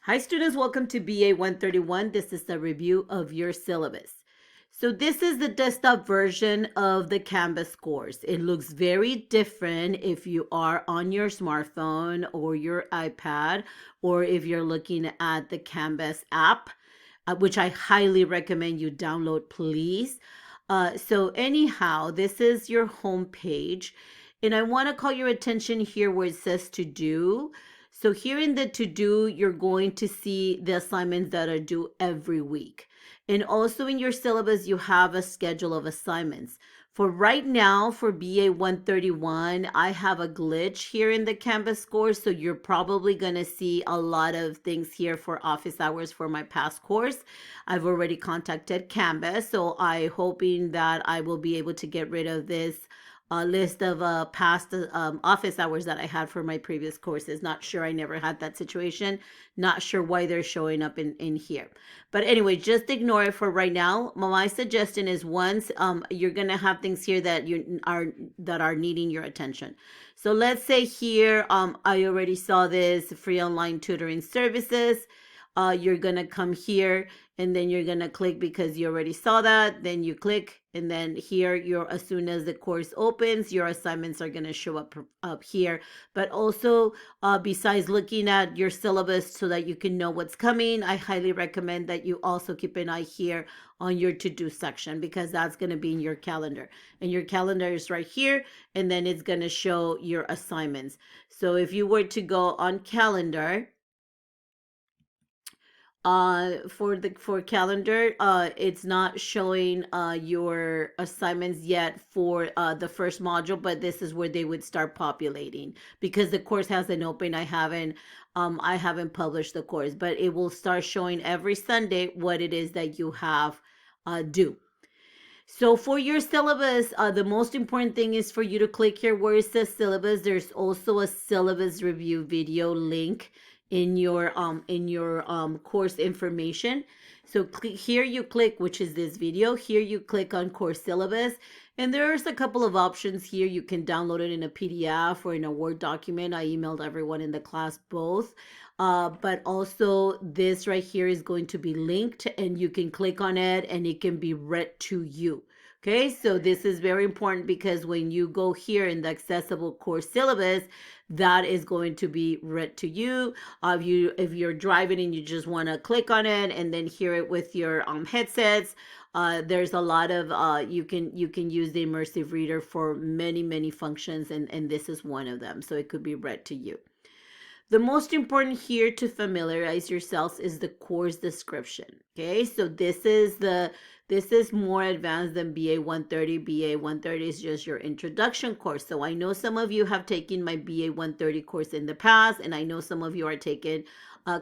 Hi students, welcome to BA 131. This is the review of your syllabus. So this is the desktop version of the Canvas course. It looks very different if you are on your smartphone or your iPad, or if you're looking at the Canvas app, which I highly recommend you download, please. So anyhow, this is your home page. And I want to call your attention here where it says to do. So here in the to do, you're going to see the assignments that are due every week. And also in your syllabus, you have a schedule of assignments. For right now, for BA 131, I have a glitch here in the Canvas course. So you're probably going to see a lot of things here for office hours for my past course. I've already contacted Canvas. So I'm hoping that I will be able to get rid of this list of past office hours that I had for my previous courses. Not sure, I never had that situation. Not sure why they're showing up in here. But anyway, just ignore it for right now. My suggestion is once you're gonna have things here that are needing your attention. So let's say here, I already saw this free online tutoring services. You're gonna come here and then you're gonna click because you already saw that. Then you click, and then here as soon as the course opens, your assignments are gonna show up here. But also, besides looking at your syllabus so that you can know what's coming, I highly recommend that you also keep an eye here on your to-do section, because that's gonna be in your calendar. And your calendar is right here, and then it's gonna show your assignments. So if you were to go on calendar, for calendar, it's not showing your assignments yet for the first module, but this is where they would start populating, because the course hasn't opened. I haven't published the course, but it will start showing every Sunday what it is that you have due. So for your syllabus, the most important thing is for you to click here where it says syllabus. There's also a syllabus review video link in your course information. So here you click, which is this video. Here you click on course syllabus, and there's a couple of options here. You can download it in a PDF or in a Word document. I emailed everyone in the class both. But also this right here is going to be linked, and you can click on it and it can be read to you. Okay, so this is very important, because when you go here in the accessible course syllabus, that is going to be read to you. If you're driving and you just want to click on it and then hear it with your headsets, there's a lot of you can use the immersive reader for many functions, and this is one of them, so it could be read to you. The most important here to familiarize yourselves is the course description. Okay, so this is more advanced than BA 130. BA 130 is just your introduction course. So I know some of you have taken my BA 130 course in the past, and I know some of you are taking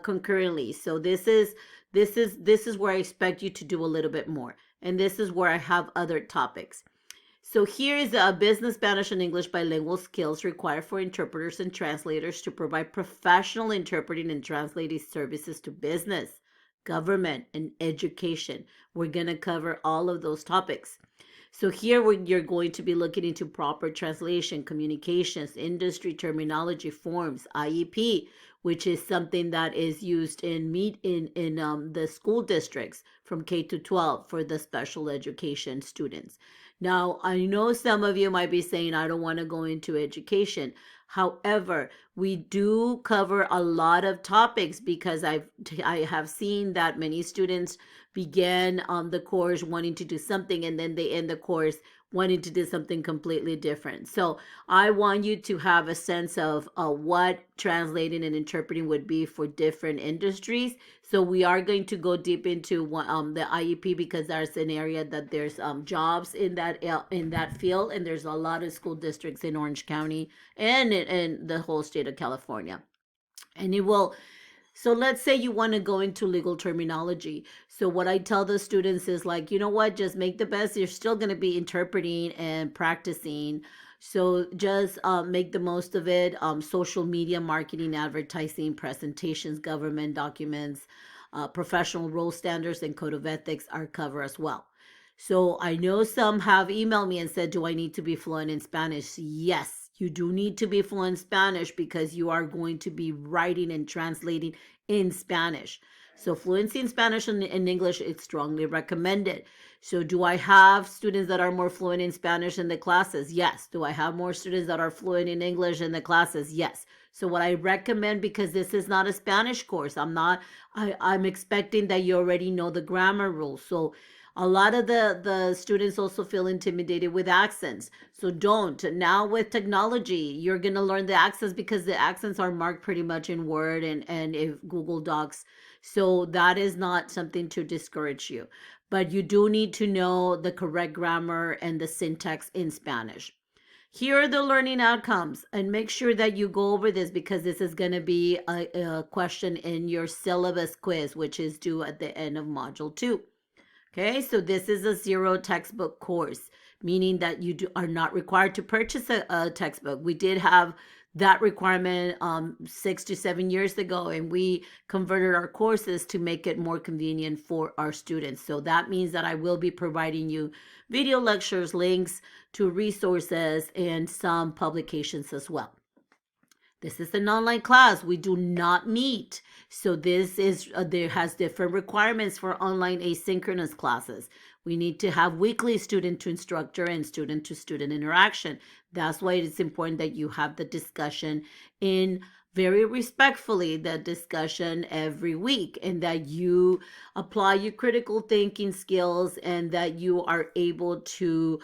concurrently. So this is where I expect you to do a little bit more, and this is where I have other topics. So here is a business, Spanish, and English bilingual skills required for interpreters and translators to provide professional interpreting and translating services to business, government, and education. We're going to cover all of those topics. So here you're going to be looking into proper translation, communications, industry terminology, forms, IEP, which is something that is used in the school districts from K to 12 for the special education students. Now, I know some of you might be saying, I don't want to go into education. However, we do cover a lot of topics, because I have seen that many students begin the course wanting to do something, and then they end the course wanting to do something completely different. So I want you to have a sense of what translating and interpreting would be for different industries. So we are going to go deep into the IEP, because that's an area that there's jobs in that field, and there's a lot of school districts in Orange County and in the whole state of California. And it will, so let's say you want to go into legal terminology. So what I tell the students is, like, you know what, just make the best. You're still going to be interpreting and practicing. So just make the most of it. Social media, marketing, advertising, presentations, government documents, professional role standards, and code of ethics are covered as well. So I know some have emailed me and said, do I need to be fluent in Spanish? Yes, you do need to be fluent in Spanish, because you are going to be writing and translating in Spanish. So fluency in Spanish and in English, it's strongly recommended. So do I have students that are more fluent in Spanish in the classes? Yes. Do I have more students that are fluent in English in the classes? Yes. So what I recommend, because this is not a Spanish course, I'm expecting that you already know the grammar rules. So a lot of the students also feel intimidated with accents. So don't. Now with technology, you're going to learn the accents because the accents are marked pretty much in Word and if Google Docs. So that is not something to discourage you. But you do need to know the correct grammar and the syntax in Spanish. Here are the learning outcomes, and make sure that you go over this because this is going to be a question in your syllabus quiz, which is due at the end of Module 2. Okay, so this is a zero textbook course, meaning that you are not required to purchase a textbook. We did have that requirement 6 to 7 years ago, and we converted our courses to make it more convenient for our students. So that means that I will be providing you video lectures, links to resources, and some publications as well. This is an online class. We do not meet. So this is, there has different requirements for online asynchronous classes. We need to have weekly student to instructor and student to student interaction. That's why it's important that you have the discussion in very respectfully, the discussion every week, and that you apply your critical thinking skills and that you are able to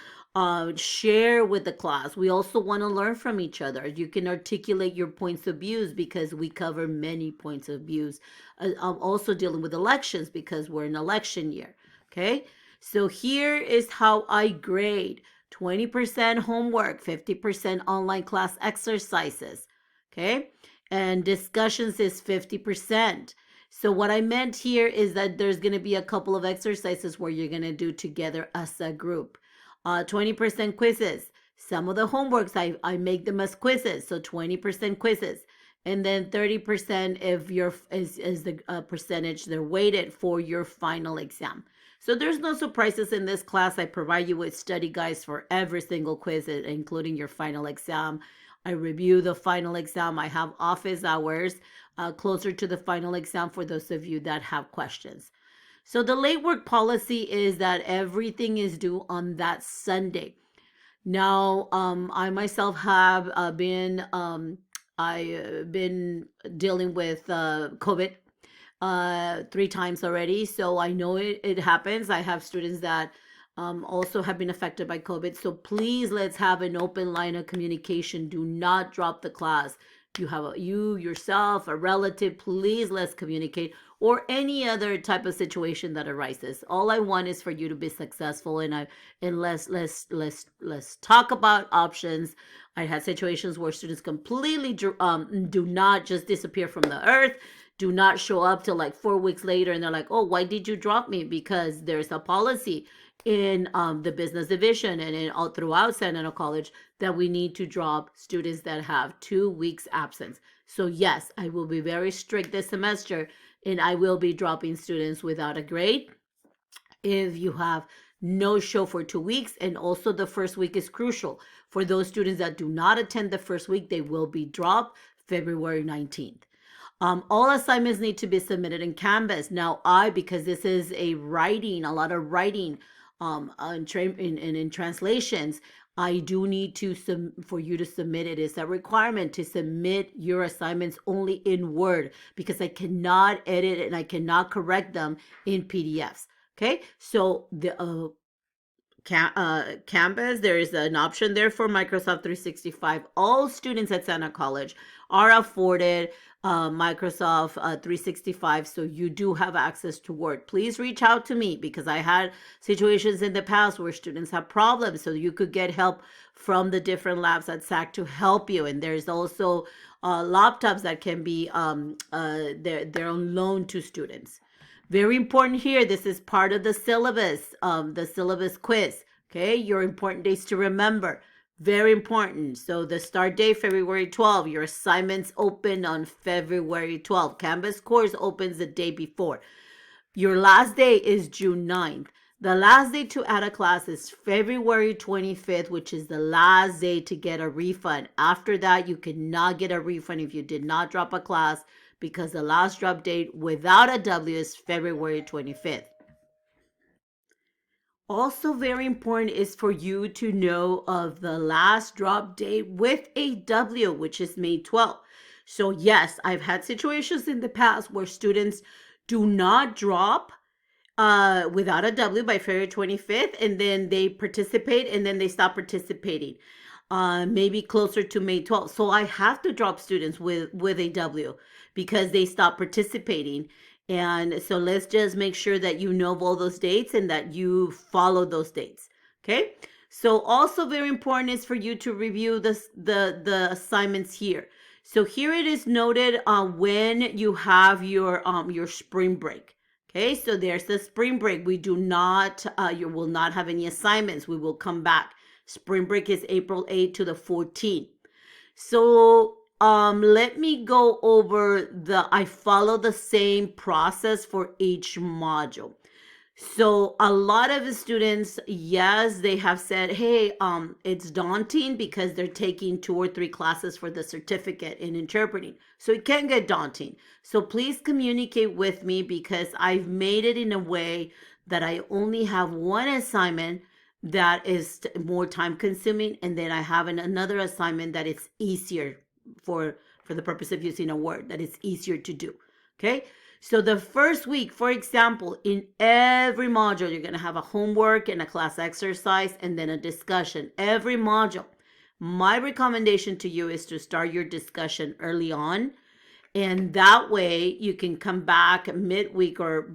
share with the class. We also want to learn from each other. You can articulate your points of views because we cover many points of views. I'm also dealing with elections because we're in election year. Okay, so here is how I grade: 20% homework, 50% online class exercises. Okay, and discussions is 50%. So what I meant here is that there's going to be a couple of exercises where you're going to do together as a group. 20% quizzes. Some of the homeworks, I make them as quizzes, so 20% quizzes. And then 30% if is the percentage they're weighted for your final exam. So there's no surprises in this class. I provide you with study guides for every single quiz, including your final exam. I review the final exam. I have office hours closer to the final exam for those of you that have questions. So the late work policy is that everything is due on that Sunday. Now, I myself have been dealing with COVID 3 times already, so I know it happens. I have students that also have been affected by COVID. So please, let's have an open line of communication. Do not drop the class. You have you yourself, a relative, please let's communicate, or any other type of situation that arises. All I want is for you to be successful, and let's talk about options. I had situations where students completely do not just disappear from the earth, do not show up till like 4 weeks later, and they're like, oh, why did you drop me? Because there's a policy in the business division and in all throughout San Antonio College that we need to drop students that have 2 weeks absence. So yes, I will be very strict this semester, and I will be dropping students without a grade if you have no show for 2 weeks. And also the first week is crucial. For those students that do not attend the first week, they will be dropped February 19th. All assignments need to be submitted in Canvas. Now, because this is a lot of writing in translations, I do need to for you to submit it. It's a requirement to submit your assignments only in Word because I cannot edit and I cannot correct them in PDFs. Okay, so the Canvas, there is an option there for Microsoft 365. All students at Santa College are afforded Microsoft 365, so you do have access to Word. Please reach out to me because I had situations in the past where students have problems, so you could get help from the different labs at SAC to help you. And there's also laptops that can be they're on loan to students. Very important here, this is part of the syllabus quiz. Okay, your important dates to remember. Very important. So the start date, February 12. Your assignments open on February 12. Canvas course opens the day before. Your last day is June 9th. The last day to add a class is February 25th, which is the last day to get a refund. After that, you cannot get a refund if you did not drop a class because the last drop date without a W is February 25th. Also, very important is for you to know of the last drop date with a W, which is May 12th. So, yes, I've had situations in the past where students do not drop without a W by February 25th, and then they participate and then they stop participating. Maybe closer to May 12th. So I have to drop students with a W because they stop participating. And so let's just make sure that you know all those dates and that you follow those dates. Okay. So also very important is for you to review the assignments here. So here it is noted when you have your spring break. Okay, so there's the spring break. We do not, you will not have any assignments. We will come back. Spring break is April 8th to the 14th. So let me go over I follow the same process for each module. So a lot of the students, yes, they have said, hey, it's daunting because they're taking 2 or 3 classes for the certificate in interpreting. So it can get daunting. So please communicate with me because I've made it in a way that I only have one assignment that is more time consuming, and then I have another assignment that it's easier for the purpose of using a word, that it's easier to do. Okay. So the first week, for example, in every module, you're going to have a homework and a class exercise and then a discussion. Every module. My recommendation to you is to start your discussion early on. And that way you can come back midweek or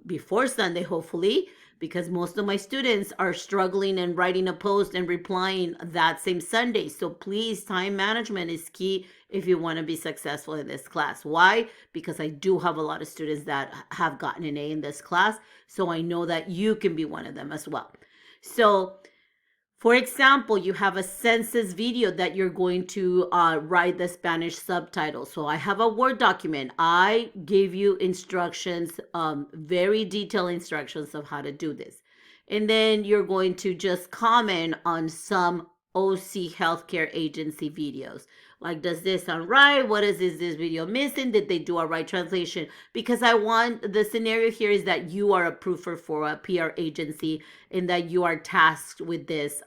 before Sunday, hopefully, because most of my students are struggling and writing a post and replying that same Sunday. So please, time management is key if you want to be successful in this class. Why? Because I do have a lot of students that have gotten an A in this class. So I know that you can be one of them as well. So for example, you have a census video that you're going to write the Spanish subtitles. So I have a Word document. I gave you instructions, very detailed instructions of how to do this. And then you're going to just comment on some OC Healthcare Agency videos. Like, does this sound right? What is this video missing? Did they do a right translation? Because I want, the scenario here is that you are a proofer for a PR agency and that you are tasked with this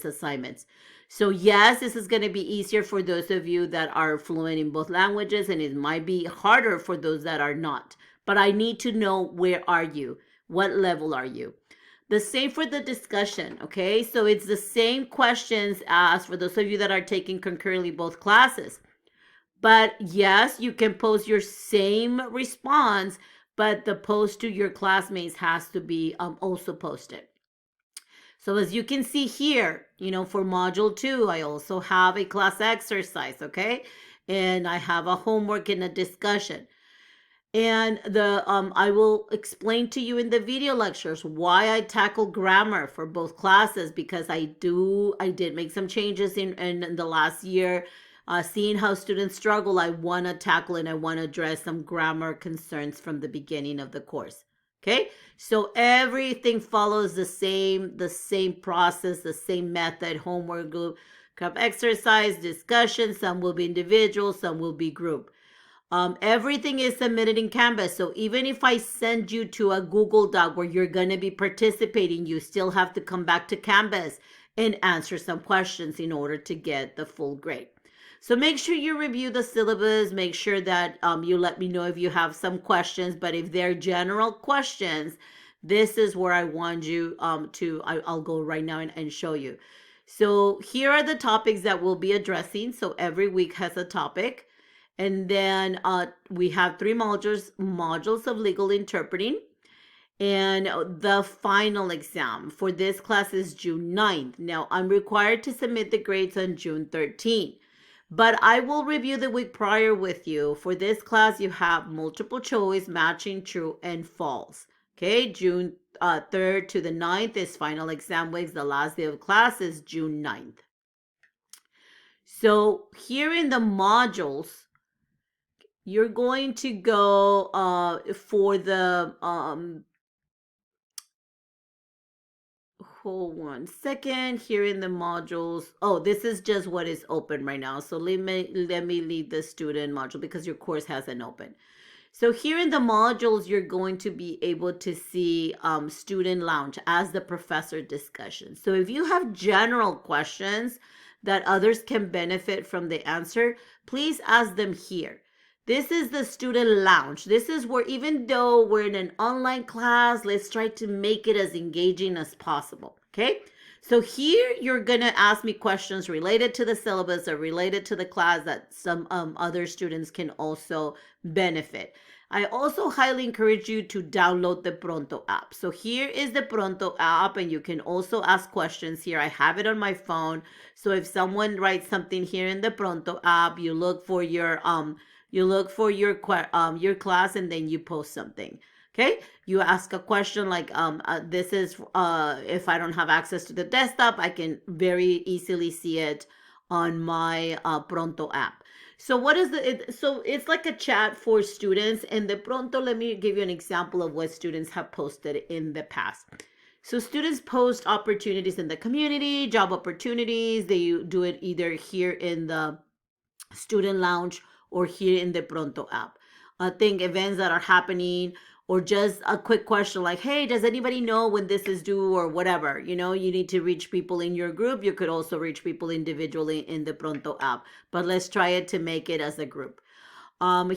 assignments. So yes, this is going to be easier for those of you that are fluent in both languages, and it might be harder for those that are not. But I need to know, where are you? What level are you? The same for the discussion, okay? So it's the same questions as for those of you that are taking concurrently both classes. But yes, you can post your same response, but the post to your classmates has to be also posted. So as you can see here, for module 2, I also have a class exercise, okay? And I have a homework and a discussion. And I will explain to you in the video lectures why I tackle grammar for both classes, because I did make some changes in the last year. Seeing how students struggle, I want to tackle and I want to address some grammar concerns from the beginning of the course. Okay, so everything follows the same process, the same method: homework, group exercise, discussion. Some will be individual, some will be group. Everything is submitted in Canvas. So even if I send you to a Google Doc where you're going to be participating, you still have to come back to Canvas and answer some questions in order to get the full grade. So make sure you review the syllabus. Make sure that you let me know if you have some questions. But if they're general questions, this is where I want you I'll go right now and show you. So here are the topics that we'll be addressing. So every week has a topic. And then we have 3 modules of legal interpreting. And the final exam for this class is June 9th. Now, I'm required to submit the grades on June 13th. But I will review the week prior with you. For this class, you have multiple choice, matching true and false. Okay, June 3rd to the 9th is final exam weeks. The last day of class is June 9th. So here in the modules, you're going to go for the hold 1 second here in the modules. Oh, this is just what is open right now. So let me leave the student module because your course hasn't opened. So here in the modules, you're going to be able to see student lounge as the professor discussion. So if you have general questions that others can benefit from the answer, please ask them here. This is the student lounge. This is where, even though we're in an online class, let's try to make it as engaging as possible. Okay. So here you're going to ask me questions related to the syllabus or related to the class that some other students can also benefit. I also highly encourage you to download the Pronto app. So here is the Pronto app, and you can also ask questions here. I have it on my phone. So if someone writes something here in the Pronto app, you look for your class, and then you post something. Okay, you ask a question like this is if I don't have access to the desktop, I can very easily see it on my Pronto app. So what is so it's like a chat for students, and the Pronto, let me give you an example of what students have posted in the past. So students post opportunities in the community, job opportunities. They do it either here in the student lounge or here in the Pronto app. I think events that are happening, or just a quick question like, hey, does anybody know when this is due, or whatever. You need to reach people in your group. You could also reach people individually in the Pronto app, but let's try it to make it as a group.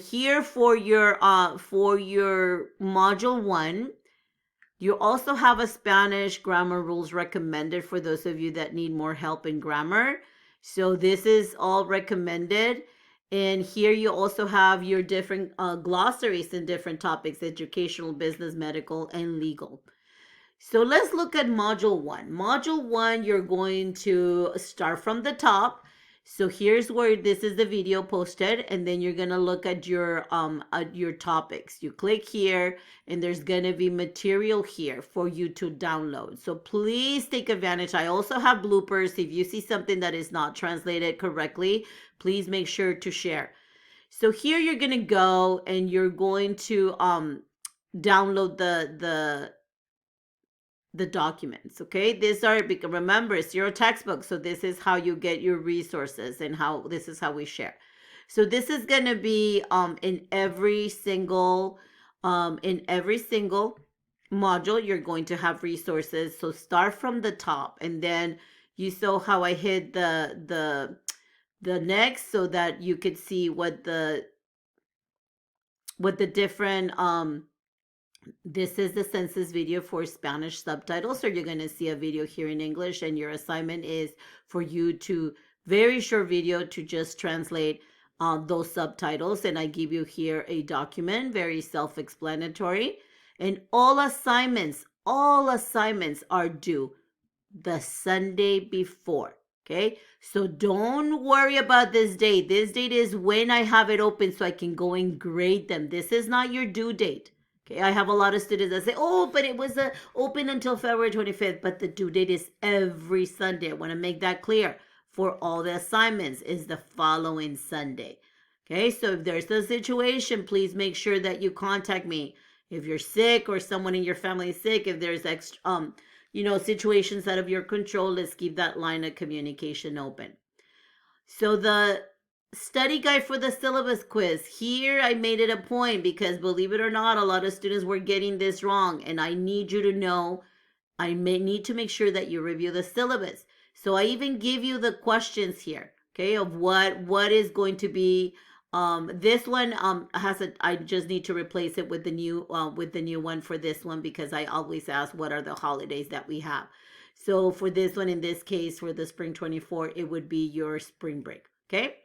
Here for your module 1, you also have a Spanish grammar rules recommended for those of you that need more help in grammar. So this is all recommended. And here you also have your different glossaries in different topics: educational, business, medical, and legal. So let's look at module 1. Module 1, you're going to start from the top. So here's where this is the video posted, and then you're gonna look at your topics. You click here, and there's gonna be material here for you to download. So please take advantage. I also have bloopers. If you see something that is not translated correctly, please make sure to share. So here you're gonna go, and you're going to download the documents. Okay, these are, because remember, it's your textbook, so this is how you get your resources, and this is how we share. So this is going to be in every single module you're going to have resources. So start from the top, and then you saw how I hit the next, so that you could see what the different this is the census video for Spanish subtitles. So you're going to see a video here in English, and your assignment is for you to, very short video, to just translate those subtitles. And I give you here a document, very self-explanatory. And all assignments are due the Sunday before. Okay, so don't worry about this date. This date is when I have it open, so I can go and grade them. This is not your due date. Okay, I have a lot of students that say, oh, but it was open until February 25th, but the due date is every Sunday. I want to make that clear. For all the assignments is the following Sunday. Okay, so if there's a situation, please make sure that you contact me. If you're sick, or someone in your family is sick, if there's situations out of your control, let's keep that line of communication open. So the study guide for the syllabus quiz. Here I made it a point, because believe it or not, a lot of students were getting this wrong, and I need you to know, I may need to make sure that you review the syllabus. So I even give you the questions here, okay, of what is going to be. This one I just need to replace it with the new one for this one, because I always ask what are the holidays that we have. So for this one, in this case, for the spring 24, it would be your spring break. Okay.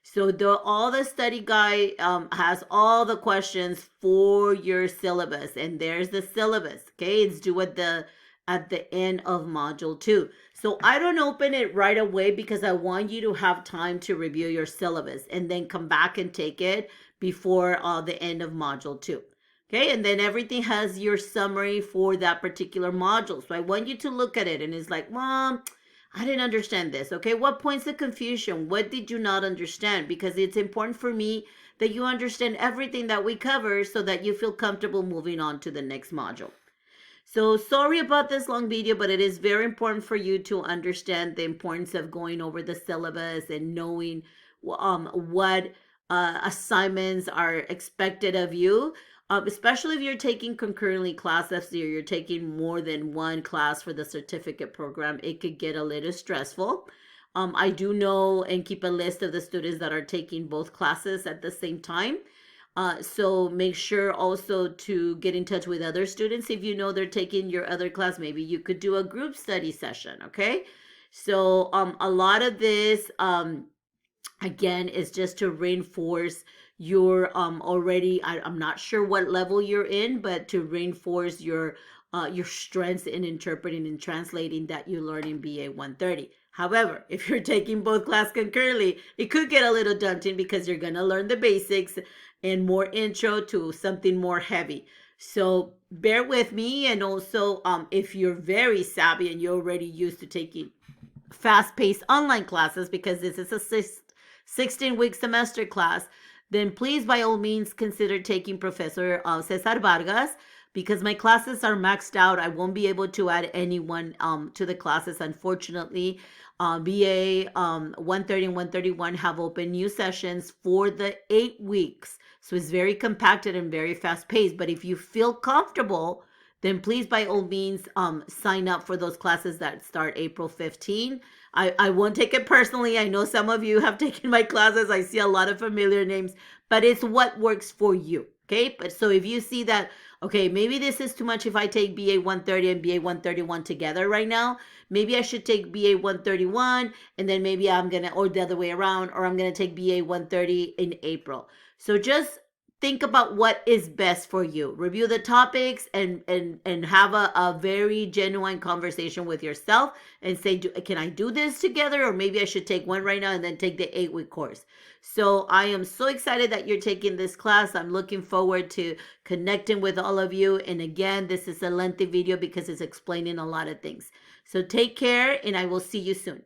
So all the study guide has all the questions for your syllabus, and there's the syllabus. Okay, it's due at the end of module 2. So I don't open it right away, because I want you to have time to review your syllabus and then come back and take it before the end of module 2. Okay, and then everything has your summary for that particular module. So I want you to look at it, and it's like, Mom, I didn't understand this. Okay, what points of confusion? What did you not understand? Because it's important for me that you understand everything that we cover, so that you feel comfortable moving on to the next module. So sorry about this long video, but it is very important for you to understand the importance of going over the syllabus and knowing what assignments are expected of you. Especially if you're taking concurrently classes, or you're taking more than one class for the certificate program, it could get a little stressful. I do know and keep a list of the students that are taking both classes at the same time. So make sure also to get in touch with other students. If you know they're taking your other class, maybe you could do a group study session, okay? So a lot of this, again, is just to reinforce your already, I'm not sure what level you're in, but to reinforce your strengths in interpreting and translating that you learn in BA 130. However, if you're taking both classes concurrently, it could get a little daunting because you're going to learn the basics and more intro to something more heavy. So bear with me. And also, if you're very savvy and you're already used to taking fast-paced online classes, because this is a 16-week semester class, then please by all means consider taking Professor Cesar Vargas, because my classes are maxed out. I won't be able to add anyone to the classes, unfortunately. BA 130 and 131 have open new sessions for the 8 weeks. So it's very compacted and very fast paced. But if you feel comfortable, then please by all means sign up for those classes that start April 15. I won't take it personally. I know some of you have taken my classes. I see a lot of familiar names, but it's what works for you. Okay. But so if you see that, okay, maybe this is too much if I take BA 130 and BA 131 together right now, maybe I should take BA 131 and then maybe I'm going to, or the other way around, or I'm going to take BA 130 in April. So just think about what is best for you. Review the topics and have a very genuine conversation with yourself and say, can I do this together? Or maybe I should take one right now and then take the 8-week course. So I am so excited that you're taking this class. I'm looking forward to connecting with all of you. And again, this is a lengthy video because it's explaining a lot of things. So take care and I will see you soon.